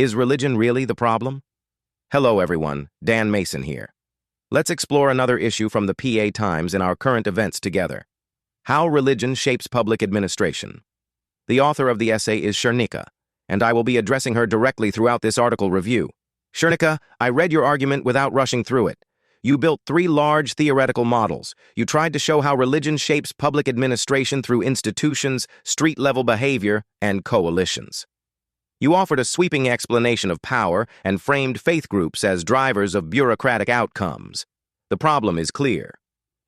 Is religion really the problem? Hello everyone, Dan Mason here. Let's explore another issue from the PA Times in our current events together. How Religion Shapes Public Administration. The author of the essay is Shernica, and I will be addressing her directly throughout this article review. Shernica, I read your argument without rushing through it. You built 3 large theoretical models. You tried to show how religion shapes public administration through institutions, street-level behavior, and coalitions. You offered a sweeping explanation of power and framed faith groups as drivers of bureaucratic outcomes. The problem is clear.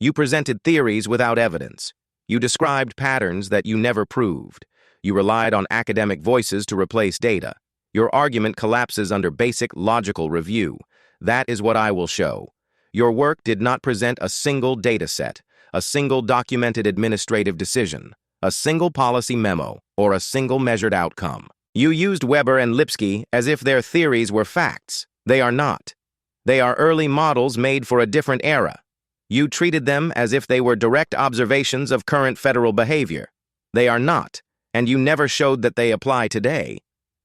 You presented theories without evidence. You described patterns that you never proved. You relied on academic voices to replace data. Your argument collapses under basic logical review. That is what I will show. Your work did not present a single data set, a single documented administrative decision, a single policy memo, or a single measured outcome. You used Weber and Lipsky as if their theories were facts. They are not. They are early models made for a different era. You treated them as if they were direct observations of current federal behavior. They are not, and you never showed that they apply today.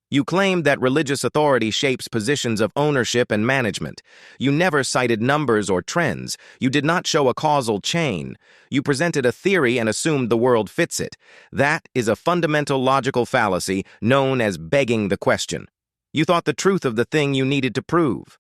You claimed that religious authority shapes positions of ownership and management. You never cited numbers or trends. You did not show a causal chain. You presented a theory and assumed the world fits it. That is a fundamental logical fallacy known as begging the question. You thought the truth of the thing you needed to prove.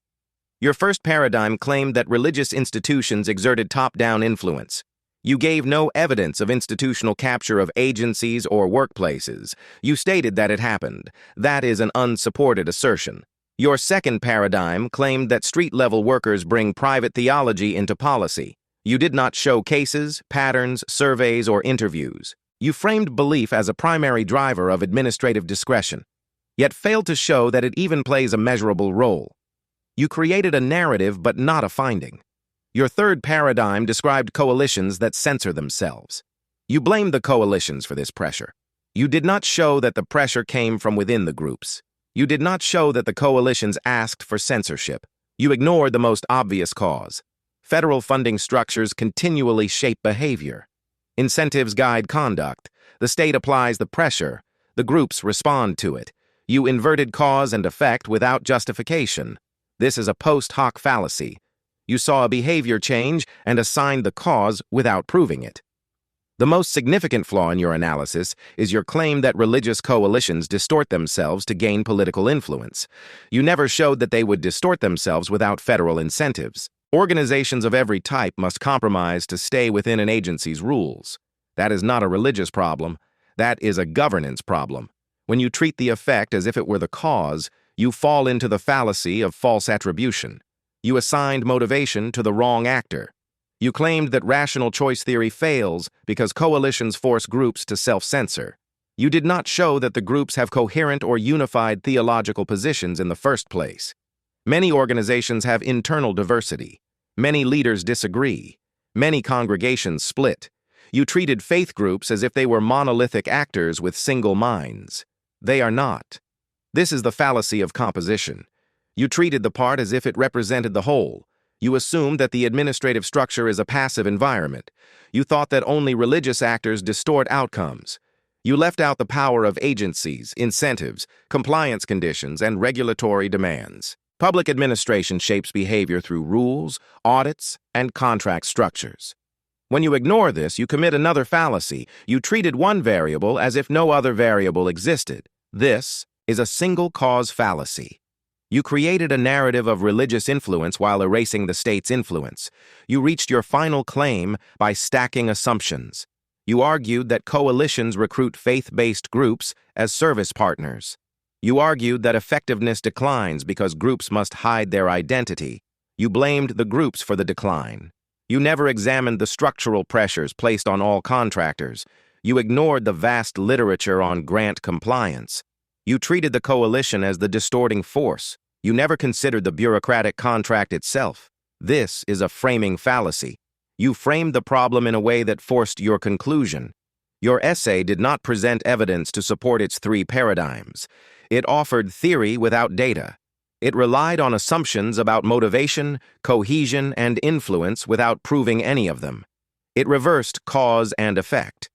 Your first paradigm claimed that religious institutions exerted top-down influence. You gave no evidence of institutional capture of agencies or workplaces. You stated that it happened. That is an unsupported assertion. Your second paradigm claimed that street-level workers bring private theology into policy. You did not show cases, patterns, surveys, or interviews. You framed belief as a primary driver of administrative discretion, yet failed to show that it even plays a measurable role. You created a narrative but not a finding. Your third paradigm described coalitions that censor themselves. You blamed the coalitions for this pressure. You did not show that the pressure came from within the groups. You did not show that the coalitions asked for censorship. You ignored the most obvious cause. Federal funding structures continually shape behavior. Incentives guide conduct. The state applies the pressure. The groups respond to it. You inverted cause and effect without justification. This is a post hoc fallacy. You saw a behavior change and assigned the cause without proving it. The most significant flaw in your analysis is your claim that religious coalitions distort themselves to gain political influence. You never showed that they would distort themselves without federal incentives. Organizations of every type must compromise to stay within an agency's rules. That is not a religious problem. That is a governance problem. When you treat the effect as if it were the cause, you fall into the fallacy of false attribution. You assigned motivation to the wrong actor. You claimed that rational choice theory fails because coalitions force groups to self-censor. You did not show that the groups have coherent or unified theological positions in the first place. Many organizations have internal diversity. Many leaders disagree. Many congregations split. You treated faith groups as if they were monolithic actors with single minds. They are not. This is the fallacy of composition. You treated the part as if it represented the whole. You assumed that the administrative structure is a passive environment. You thought that only religious actors distort outcomes. You left out the power of agencies, incentives, compliance conditions, and regulatory demands. Public administration shapes behavior through rules, audits, and contract structures. When you ignore this, you commit another fallacy. You treated one variable as if no other variable existed. This is a single cause fallacy. You created a narrative of religious influence while erasing the state's influence. You reached your final claim by stacking assumptions. You argued that coalitions recruit faith-based groups as service partners. You argued that effectiveness declines because groups must hide their identity. You blamed the groups for the decline. You never examined the structural pressures placed on all contractors. You ignored the vast literature on grant compliance. You treated the coalition as the distorting force. You never considered the bureaucratic contract itself. This is a framing fallacy. You framed the problem in a way that forced your conclusion. Your essay did not present evidence to support its 3 paradigms. It offered theory without data. It relied on assumptions about motivation, cohesion, and influence without proving any of them. It reversed cause and effect.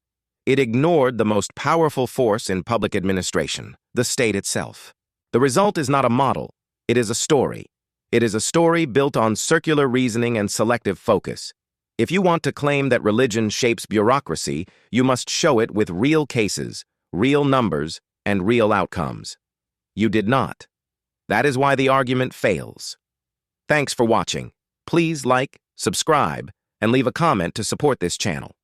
It ignored the most powerful force in public administration, the state itself. The result is not a model, it is a story. It is a story built on circular reasoning and selective focus. If you want to claim that religion shapes bureaucracy, you must show it with real cases, real numbers, and real outcomes. You did not. That is why the argument fails. Thanks for watching. Please like, subscribe, and leave a comment to support this channel.